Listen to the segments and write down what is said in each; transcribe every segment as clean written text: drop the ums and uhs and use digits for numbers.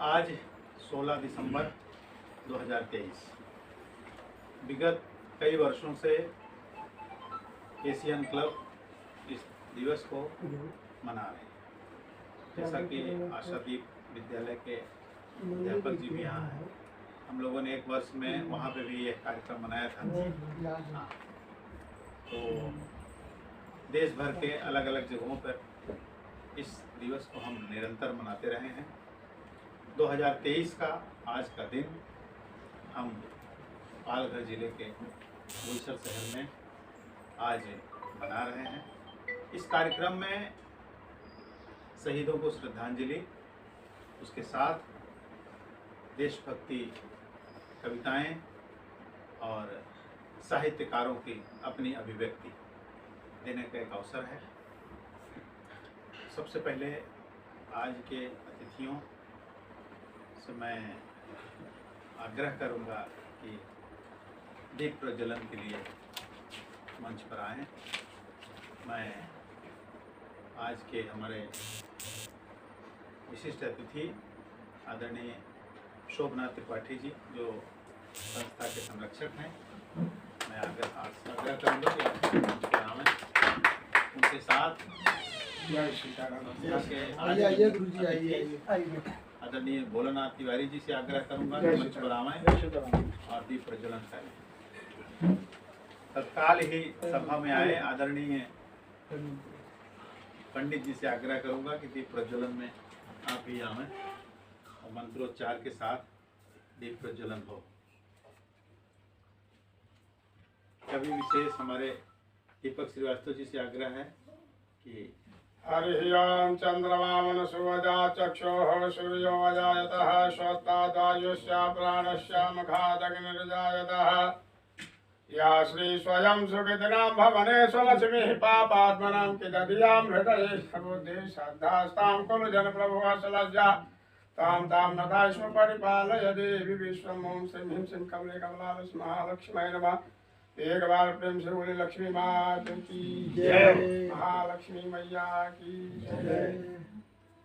आज 16 दिसंबर 2023 विगत कई वर्षों से एशियन क्लब इस दिवस को मना रहे हैं। जैसा कि आशादीप विद्यालय के अध्यापक जी भी यहाँ हैं, हम लोगों ने एक वर्ष में वहाँ पे भी एक कार्यक्रम मनाया था। तो देश भर के अलग अलग जगहों पर इस दिवस को हम निरंतर मनाते रहे हैं। 2023 का आज का दिन हम पालघर जिले के बोईसर शहर में आज मना रहे हैं। इस कार्यक्रम में शहीदों को श्रद्धांजलि, उसके साथ देशभक्ति कविताएं और साहित्यकारों की अपनी अभिव्यक्ति देने का एक अवसर है। सबसे पहले आज के अतिथियों से मैं आग्रह करूंगा कि दीप प्रज्वलन के लिए मंच पर आएं। मैं आज के हमारे विशिष्ट अतिथि आदरणीय शोभनाथ त्रिपाठी जी, जो संस्था के संरक्षक हैं, मैं आग्रह करूंगा कि आप मंच पर आएं। उनके साथ आदरणीय भोलानाथ तिवारी जी से आग्रह करूंगा कि मंच पर आएं और दीप प्रज्वलन करें। तत्काल ही सभा में आए आदरणीय पंडित जी से आग्रह करूंगा कि दीप प्रज्वलन में आप भी आएं और मंत्रोच्चार के साथ दीप प्रज्वलन हो। कवि विशेष हमारे दीपक श्रीवास्तव जी से आग्रह है कि हरि ओम चंद्रमा मनसुवजा चक्षुः सूर्यो अजायतः श्रोत्रादायुष्य प्राणस्य मुखादग्निर्जायतः या श्री स्वयं सुकृतिनां भवनेषु लक्ष्मीः पापात्मनां किदधियां हृदये बुद्धिः श्रद्धास्तां कुरु जनप्रभुः सलज्जा तां नताश्व परिपालय देवी विश्वम्। ओं श्रीं ह्रीं श्रीं कमले कमलालक्ष्मी महालक्ष्मी नमः। एक बार प्रेम से बोले लक्ष्मी माता की जय, महालक्ष्मी मैया की जय।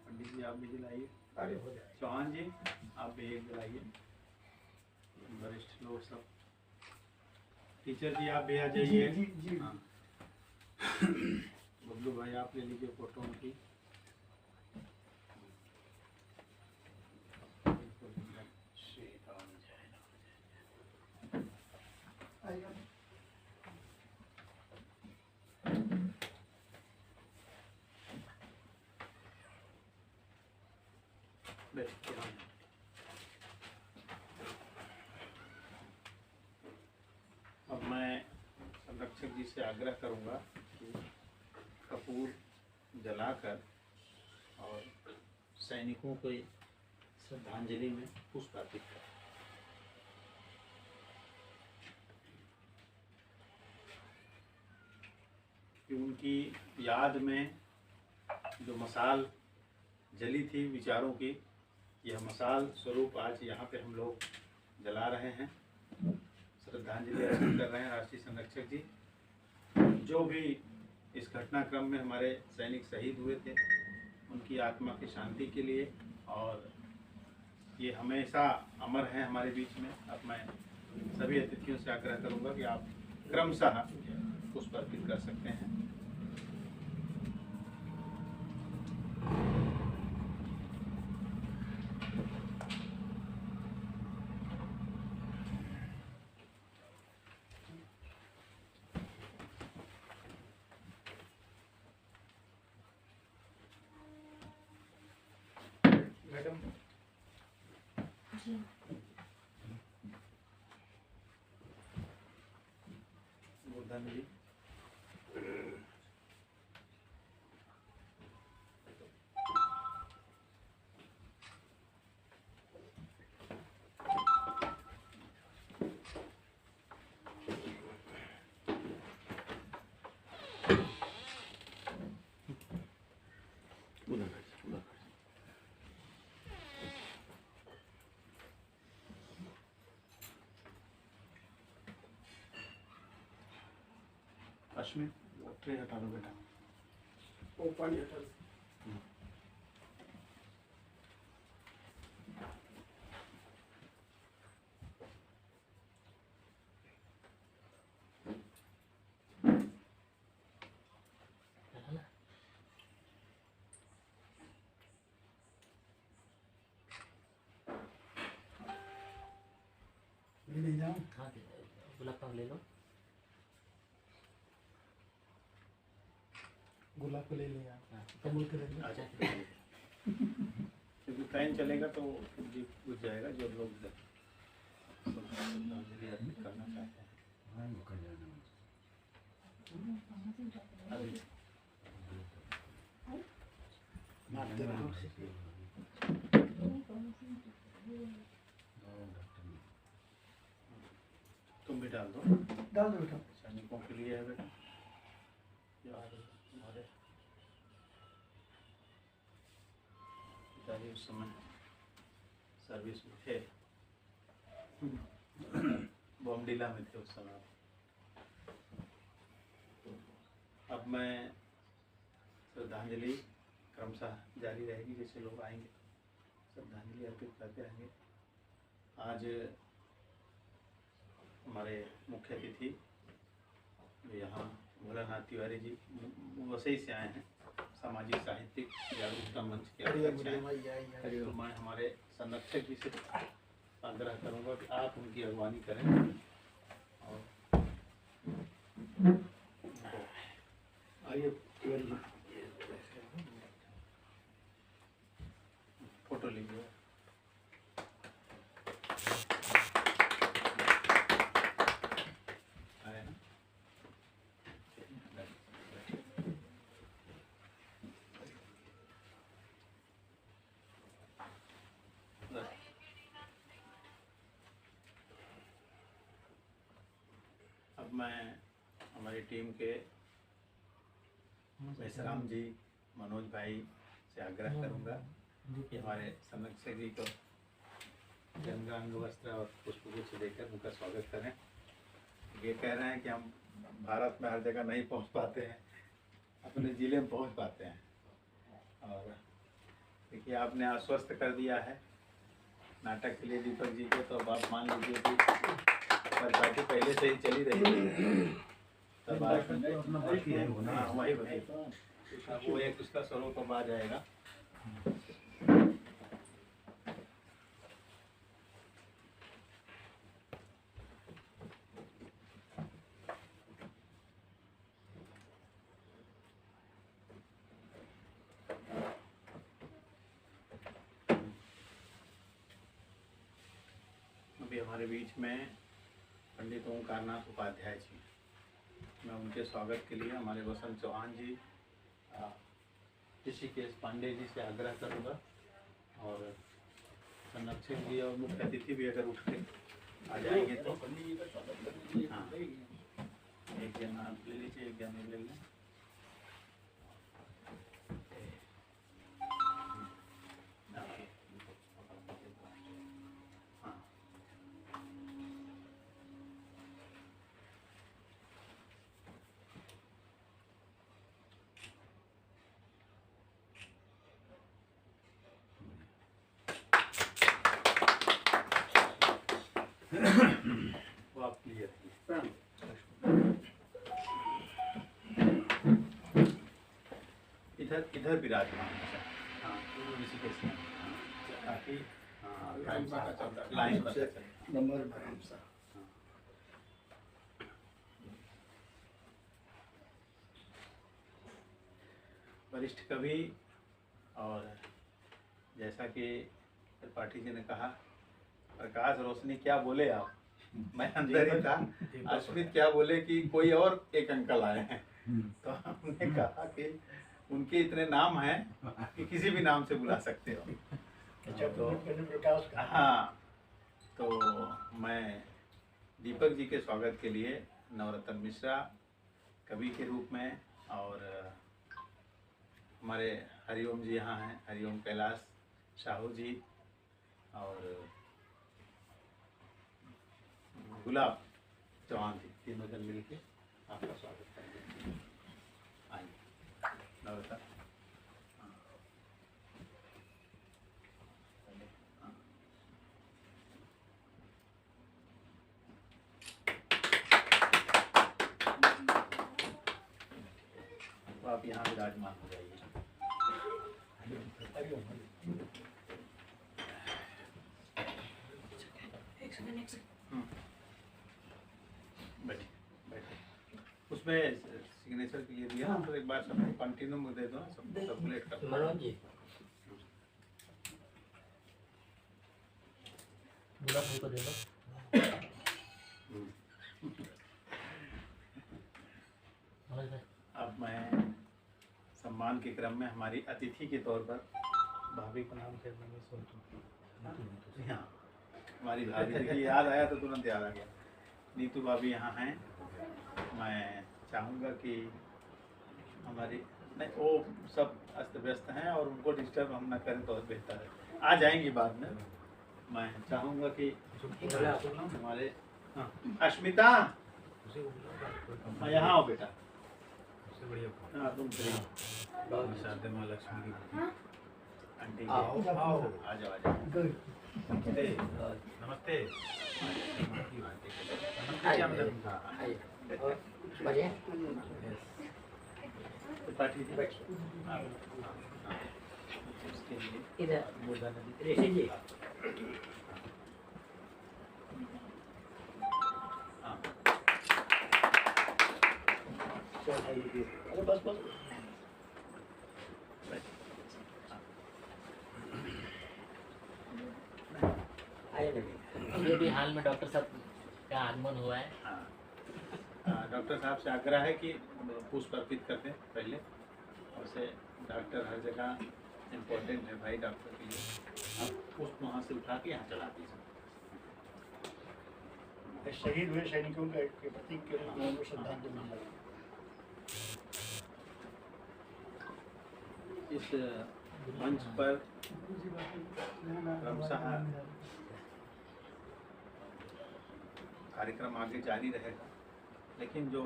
पंडित जी आप भी दिलाइए, अरे हो जाए। चौहान जी आप भी एक दिलाइए। वरिष्ठ लोग सब, टीचर जी आप भी आ जाइए। हाँ। बबलू भाई आप ले लीजिए फोटो उनकी। अब मैं संरक्षक जी से आग्रह करूंगा कि कपूर जलाकर और सैनिकों को श्रद्धांजलि में पुष्प अर्पित करें। कि उनकी याद में जो मसाल जली थी विचारों की, यह मसाल स्वरूप आज यहाँ पे हम लोग जला रहे हैं, श्रद्धांजलि अर्पित कर रहे हैं। राष्ट्रीय संरक्षक जी, जो भी इस घटनाक्रम में हमारे सैनिक शहीद हुए थे, उनकी आत्मा की शांति के लिए, और ये हमेशा अमर हैं हमारे बीच में। अब मैं सभी अतिथियों से आग्रह करूँगा कि आप क्रमशः पुष्प अर्पित कर सकते हैं। मैडम गोवर्धन जी, अश्विन वो ट्रे हटा दो बेटा। वो पानी हटा दो। हाँ गुलाब का ले लो। गुलाब को ले लिया, हाँ, कमल के ले लिया। अच्छा, क्योंकि फैन चलेगा तो जी बुझ जाएगा। जो लोग श्रद्धांजलि अर्पित करना चाहते हैं अभी मारते रहो उसे। तुम भी डाल दो। डाल दो बेटा। सैनिकों के लिए है बेटा। यार हमारे पिताजी उस समय सर्विस में थे, बॉम्बडीला में थे उस समय। तो अब मैं श्रद्धांजलि क्रमशः जारी रहेगी, जैसे लोग आएंगे श्रद्धांजलि अर्पित करते रहेंगे। आज हमारे मुख्य अतिथि जो यहाँ भोलानाथ तिवारी जी वसई से आए हैं, सामाजिक साहित्यिक जागरूकता मंच के अध्यक्ष हैं। तो मैं हमारे संरक्षक जी से आग्रह करूँगा कि आप उनकी अगवानी करें और आइए तिवारी जी। फोटो लीजिए। आए ना? अब मैं हमारी टीम के मेसराम जी, मनोज भाई से आग्रह करूंगा कि हमारे संरक्षक जी को गंगांग वस्त्र और पुष्पगुच्छ देकर उनका स्वागत करें। ये कह रहे हैं कि हम भारत में हर जगह नहीं पहुंच पाते हैं, अपने ज़िले में पहुंच पाते हैं। और देखिए आपने आश्वस्त कर दिया है नाटक के लिए दीपक जी को, तो अब आप मान लीजिए कि पार्टी पहले से ही चली रही है। तब आप हाँ वही वही वो एक उसका स्वरूप अब आ जाएगा। अभी हमारे बीच में पंडित ओंकारनाथ उपाध्याय जी, मैं उनके स्वागत के लिए हमारे वसंत चौहान जी, ऋषिकेश पांडे जी से आग्रह करूँगा और संरक्षक जी और मुख्य अतिथि भी अगर उठ के आ जाएंगे तो हाँ, एक जन आप ले लीजिए, एक जन ले लें। वो आप क्लियर इधर इधर विराजमान है। हाँ ऋषिकेश में ताकि लाइन पता चले। नंबर आराम से। वरिष्ठ कवि और जैसा कि त्रिपाठी जी ने कहा, प्रकाश रोशनी क्या बोले आप, मैं अंदर ही था। अश्वित क्या बोले कि कोई और एक अंकल आए हैं, तो हमने कहा कि उनके इतने नाम हैं कि किसी भी नाम से बुला सकते हो। तो हाँ, तो मैं दीपक जी के स्वागत के लिए नवरत्न मिश्रा कवि के रूप में, और हमारे हरिओम जी यहाँ हैं, हरिओम कैलाश साहू जी और गुलाब चौहान जी, तीनों जन मिल के आपका स्वागत करेंगे। आइए नवरत्न। तो आप यहाँ विराजमान हो जाइए। उसमें सिग्नेचर के लिए दिया, तो एक बार सबको कंटिन्यू में दे दो, सब सर्कुलेट कर दो। मनोज जी गुलाब फूल को दे दो। मनोज भाई अब मैं सम्मान के क्रम में हमारी अतिथि के तौर पर भाभी का नाम क्या है? हाँ, हमारी भाभी, देखिए याद आया तो तुरंत याद आ गया, नीतू भाभी यहाँ हैं। मैं चाहूँगा कि हमारी नहीं, वो सब अस्त व्यस्त हैं और उनको डिस्टर्ब हम ना करें तो और बेहतर है, आ जाएंगी बाद में। मैं चाहूँगा कि हमारे हाँ, अश्मिता यहाँ आओ बेटा। हाँ तुम शादी माँ लक्ष्मी की आंटी जी। आओ, आओ। आ जाओ आ जाओ। गुड। नमस्ते नमस्ते। क्या मतलब? हाँ, आइए और बढ़िया त्रिपाठी जी। हाँ, हाँ, उसके लिए इधर बोधा नदी। ऋषि जी हाँ, अरे बस बस। आइए लगे। ये भी हाल में डॉक्टर साहब का आगमन हुआ है। हाँ, डॉक्टर साहब से आग्रह है कि पुष्प अर्पित कर दें पहले, और से डॉक्टर हर जगह इम्पोर्टेंट है भाई डॉक्टर के लिए। आप पुष्प वहाँ से उठा के यहाँ चला दीजिए। शहीद हुए सैनिकों के प्रतीक के रूप में श्रद्धांजलि दी। इस मंच पर क्रमशः कार्यक्रम आगे जारी रहेगा, लेकिन जो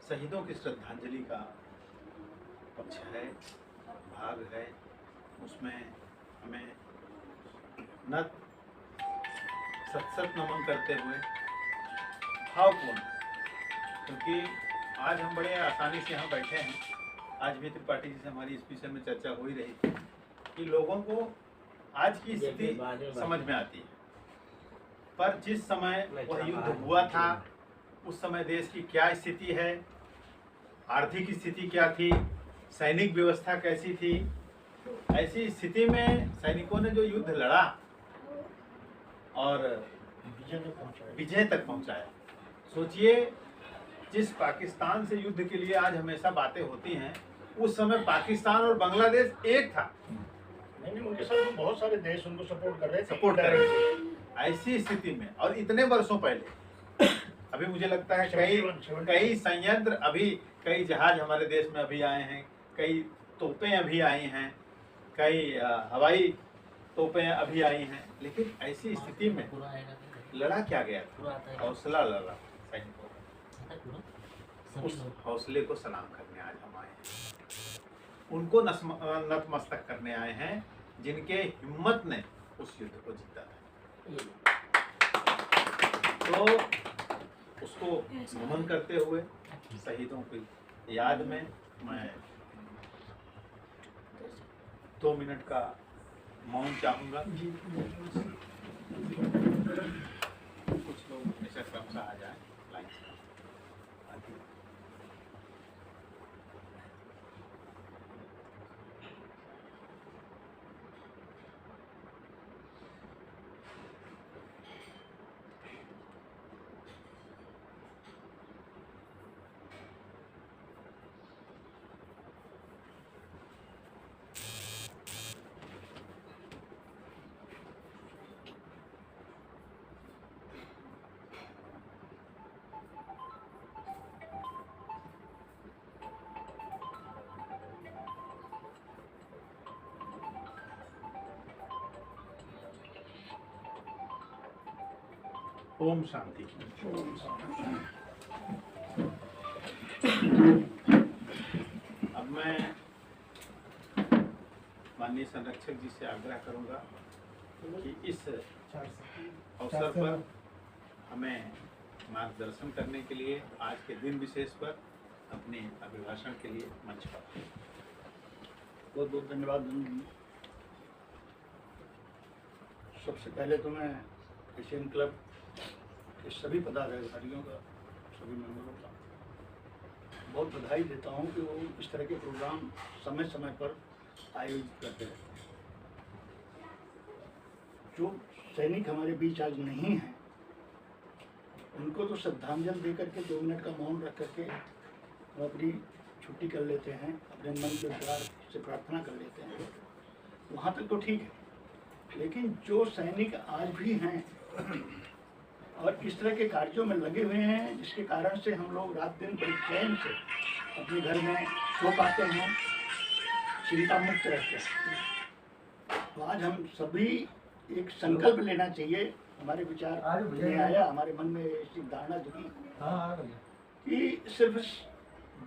शहीदों की श्रद्धांजलि का पक्ष है, भाग है, उसमें हमें नत सत नमन करते हुए भावपूर्ण, क्योंकि आज हम बड़े आसानी से यहाँ बैठे हैं। आज भी त्रिपाठी जी से हमारी इस विषय में चर्चा हो ही रही थी कि लोगों को आज की स्थिति समझ में आती है, पर जिस समय वह युद्ध हुआ था उस समय देश की क्या स्थिति है, आर्थिक स्थिति क्या थी, सैनिक व्यवस्था कैसी थी, ऐसी स्थिति में सैनिकों ने जो युद्ध लड़ा और विजय तक पहुंचाया। सोचिए, जिस पाकिस्तान से युद्ध के लिए आज हमेशा बातें होती हैं, उस समय पाकिस्तान और बांग्लादेश एक था। नहीं, उनके साथ तो बहुत सारे देश उनको सपोर्ट कर रहे थे। ऐसी स्थिति में और इतने वर्षों पहले, अभी मुझे लगता है कई संयंत्र, अभी कई जहाज हमारे देश में अभी आए हैं, कई तोपें अभी आई हैं, कई हवाई तोपें अभी आई हैं, लेकिन ऐसी स्थिति में पूरा आएगा लड़ा क्या गया पूरा था? आता है हौसला लड़ा सैनिकों का। पूरा उस सभी लोग हौसले को सलाम करने आज हम आए हैं, उनको नतमस्तक करने आए हैं जिनके हिम्मत ने उस युद्ध को जीता था। तो उसको नमन करते हुए शहीदों की याद में मैं 2 मिनट का मौन चाहूँगा। कुछ लोग ऐसा क्रमशः आ जाए लाइन से। ओम शांति। अब मैं माननीय संरक्षक जी से आग्रह करूंगा कि इस अवसर पर हमें मार्गदर्शन करने के लिए आज के दिन विशेष पर अपने अभिभाषण के लिए मंच पर। बहुत बहुत धन्यवाद। सबसे पहले तो मैं एशियन क्लब के सभी पदाधिकारियों का, सभी मेंबरों का बहुत बधाई देता हूँ कि वो इस तरह के प्रोग्राम समय समय पर आयोजित करते रहते हैं। जो सैनिक हमारे बीच आज नहीं हैं, उनको तो श्रद्धांजलि दे करके 2 मिनट का मौन रख करके हम अपनी छुट्टी कर लेते हैं, अपने मन के प्यार से प्रार्थना कर लेते हैं, वहाँ तक तो ठीक है। लेकिन जो सैनिक आज भी हैं और इस तरह के कार्यों में लगे हुए हैं, जिसके कारण से हम लोग रात दिन बड़े चैन से अपने घर में सो पाते हैं, चिंता मुक्त रहते हैं। तो आज हम सभी एक संकल्प लेना चाहिए। हमारे विचार में आया, हमारे मन में ऐसी धारणा जगी कि सिर्फ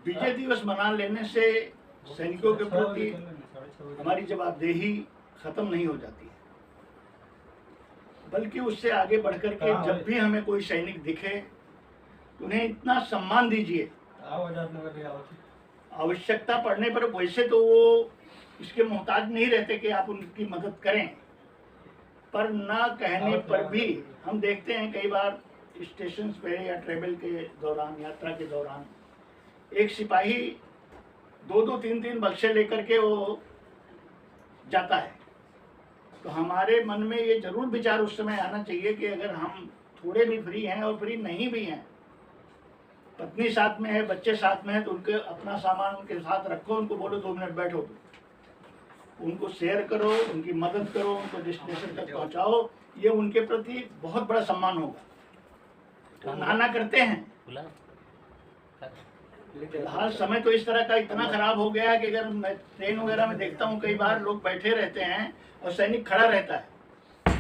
विजय दिवस मना लेने से सैनिकों के प्रति हमारी जवाबदेही खत्म नहीं हो जाती है, बल्कि उससे आगे बढ़कर के जब भी हमें कोई सैनिक दिखे तो उन्हें इतना सम्मान दीजिए। आवश्यकता पड़ने पर वैसे तो वो इसके मोहताज नहीं रहते कि आप उनकी मदद करें, पर ना कहने पर भी हम देखते हैं कई बार स्टेशन पे या ट्रेवल के दौरान, यात्रा के दौरान एक सिपाही 2-2, 3-3 बक्से लेकर के वो जाता है। तो हमारे मन में ये जरूर विचार उस समय आना चाहिए कि अगर हम थोड़े भी फ्री हैं और फ्री नहीं भी हैं, पत्नी साथ में है, बच्चे साथ में है, तो उनके अपना सामान उनके साथ रखो, उनको बोलो 2 मिनट बैठो, उनको शेयर करो, उनकी मदद करो, उनको डेस्टिनेशन तक पहुंचाओ। ये उनके प्रति बहुत बड़ा सम्मान होगा। तो नाना करते हैं। फिलहाल समय तो इस तरह का इतना खराब हो गया है कि अगर मैं ट्रेन वगैरह में देखता हूँ, कई बार लोग बैठे रहते हैं और सैनिक खड़ा रहता है,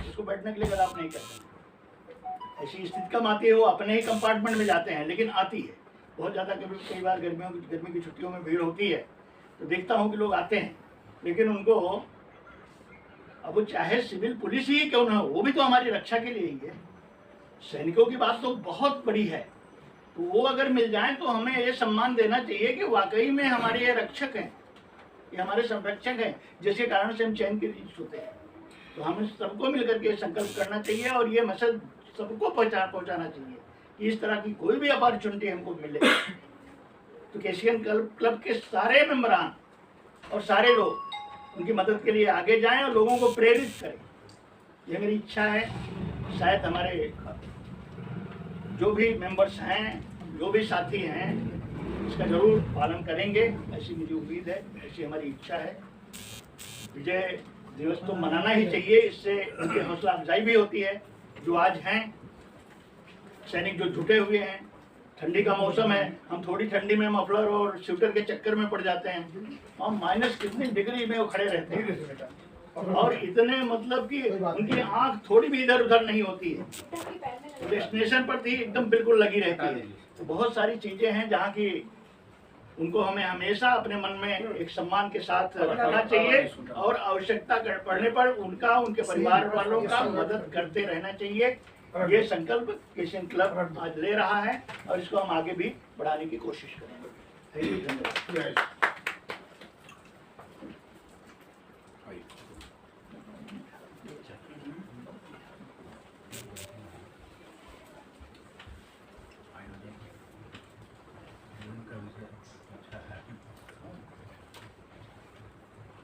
उसको बैठने के लिए अलाउ नहीं करते। ऐसी स्थिति कम आती है, वो अपने ही कंपार्टमेंट में जाते हैं, लेकिन आती है बहुत ज़्यादा। कई बार गर्मी की छुट्टियों में भीड़ होती है तो देखता हूँ कि लोग आते हैं, लेकिन उनको, अब वो चाहे सिविल पुलिस ही क्यों ना हो, वो भी तो हमारी रक्षा के लिए ही है। सैनिकों की बात तो बहुत बड़ी है, तो वो अगर मिल जाएं तो हमें ये सम्मान देना चाहिए कि वाकई में हमारे ये रक्षक हैं, ये हमारे संरक्षक हैं, जिसके कारण से हम चैन के नीचे सोते हैं। तो हमें सबको मिलकर के संकल्प करना चाहिए और ये मैसेज सबको पहुंचाना चाहिए कि इस तरह की कोई भी अपॉर्चुनिटी हमको मिले तो केशियन क्लब के सारे मेंबरान और सारे लोग उनकी मदद के लिए आगे जाएं और लोगों को प्रेरित करें। ये मेरी इच्छा है। शायद हमारे जो भी मेंबर्स हैं, जो भी साथी हैं, इसका जरूर पालन करेंगे, ऐसी मुझे उम्मीद है, ऐसी हमारी इच्छा है। विजय दिवस तो मनाना ही चाहिए, इससे उनकी हौसला अफजाई भी होती है। जो आज हैं सैनिक, जो जुटे हुए हैं, ठंडी का मौसम है, हम थोड़ी ठंडी में मफलर और स्वेटर के चक्कर में पड़ जाते हैं, हम माइनस कितनी डिग्री में वो खड़े रहते हैं और इतने मतलब कि उनकी आंख थोड़ी भी इधर उधर नहीं होती है, डेस्टिनेशन पर थी एकदम बिल्कुल लगी रहती है। तो बहुत सारी चीजें हैं जहाँ की उनको हमें हमेशा अपने मन में एक सम्मान के साथ रखना चाहिए और आवश्यकता पड़ने पर उनका, उनके परिवार वालों का मदद करते रहना चाहिए। ये संकल्प केशियन क्लब आज ले रहा है और इसको हम आगे भी बढ़ाने की कोशिश करेंगे। धन्यवाद।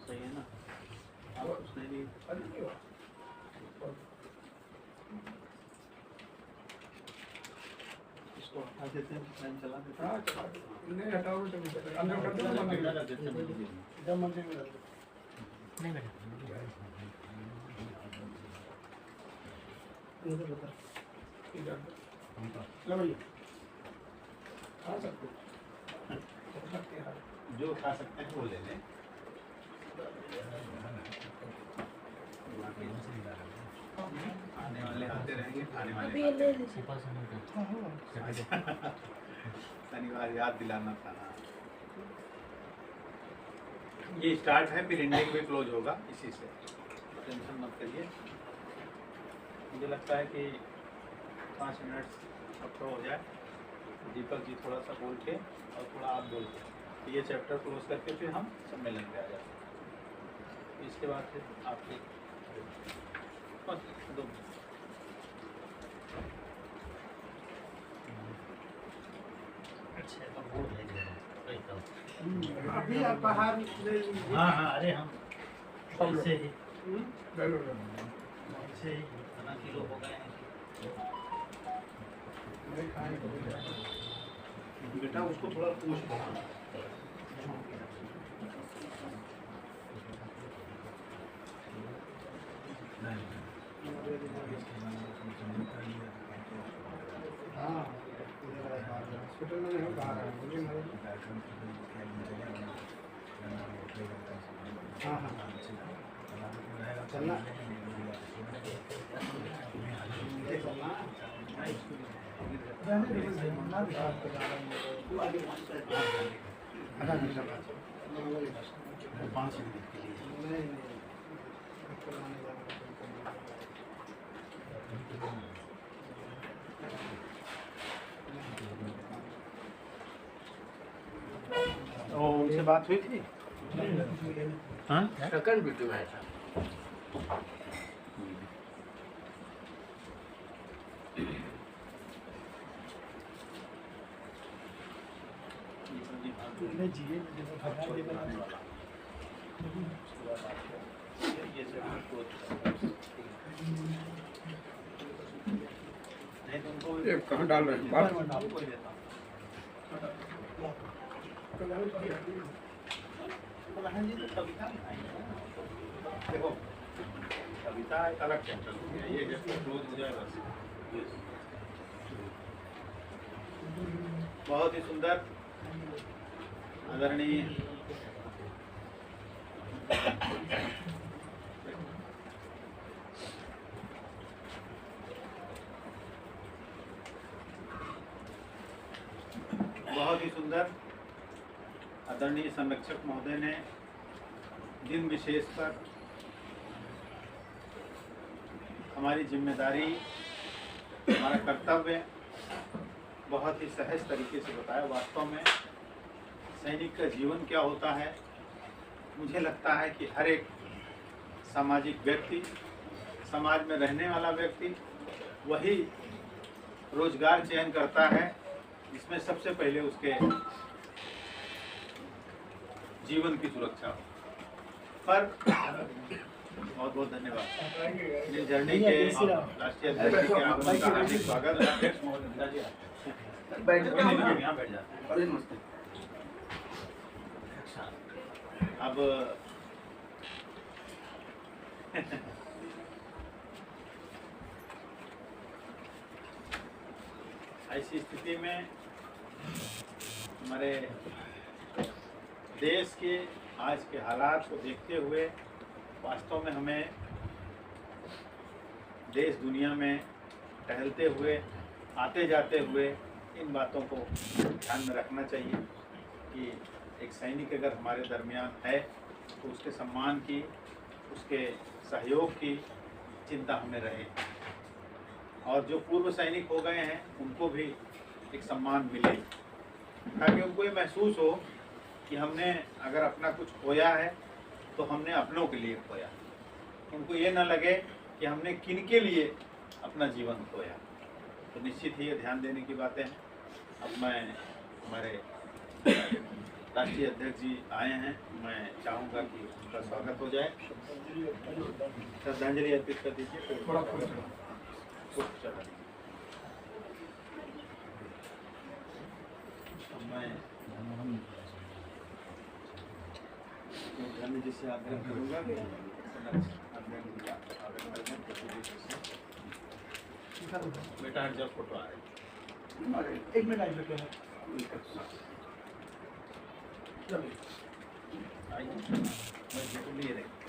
सही है ना? आप उसने भी इसको हटा देते हैं, फैन चला देते हैं। नहीं हटाओ, अंदर कर दो, मंदिर में रख दो। नहीं बेटा, लो भैया, खा सकते हैं। जो खा सकते हैं वो ले लें। आने वाले आते रहेंगे, खाने वाले सुपर शनिवार याद दिलाना था ना। ये स्टार्ट है, फिर एंडिंग भी क्लोज होगा, इसी से टेंशन मत करिए। मुझे लगता है कि 5 मिनट अब तो हो जाए, दीपक जी थोड़ा सा बोल के और थोड़ा आप बोल के, तो ये चैप्टर क्लोज करके फिर हम सम्मेलन पे आ जाते हैं। इसके बाद फिर आपके बस 2 अच्छा, तो बोल रहे हैं। अभी आप बाहर हाँ हाँ, अरे हम ऐसे ही ले लो ऐसे ही इतना किलो हो गए हैं। बेटा उसको थोड़ा पूछ दो। हाँ हॉस्पिटल में नहीं बाहर आए हाँ हाँ चलना आधा घंटा बाद 5 मिनट के लिए। तो उनसे बात हुई थी? हाँ? सेकंड वीडियो है ये कहाँ डाल रहे हैं बाहर? देखो कविता एक अलग चैप्टर है, ये जब क्लोज हो जाए बस। बहुत ही सुंदर आदरणीय बहुत ही सुंदर आदरणीय संरक्षक महोदय ने दिन विशेष पर हमारी जिम्मेदारी, हमारा कर्तव्य बहुत ही सहज तरीके से बताया। वास्तव में सैनिक का जीवन क्या होता है, मुझे लगता है कि हर एक सामाजिक व्यक्ति, समाज में रहने वाला व्यक्ति वही रोजगार चयन करता है जिसमें सबसे पहले उसके जीवन की सुरक्षा हो। पर बहुत बहुत धन्यवाद। इस जर्नी के राष्ट्रीय अध्यक्ष के आगमन का हार्दिक स्वागत। अध्यक्ष महोदय जी यहाँ बैठ जाते। अब ऐसी स्थिति में हमारे देश के आज के हालात को देखते हुए वास्तव में हमें देश दुनिया में टहलते हुए, आते जाते हुए इन बातों को ध्यान में रखना चाहिए कि एक सैनिक अगर हमारे दरमियान है तो उसके सम्मान की, उसके सहयोग की चिंता हमें रहे, और जो पूर्व सैनिक हो गए हैं उनको भी एक सम्मान मिले, ताकि उनको ये महसूस हो कि हमने अगर अपना कुछ खोया है तो हमने अपनों के लिए खोया। उनको ये ना लगे कि हमने किनके लिए अपना जीवन खोया। तो निश्चित ही ये ध्यान देने की बातें हैं। अब मैं हमारे राष्ट्रीय अध्यक्ष जी आए हैं, मैं चाहूँगा कि उनका स्वागत हो जाए, श्रद्धांजलि अर्पित कर दीजिए। थोड़ा मैं गांधी जी से आग्रह करूँगा कि बेटा जब फोटो आ रही है, 1 मिनट आइए बेटा। आइए, मैं फोटो लिए रहे।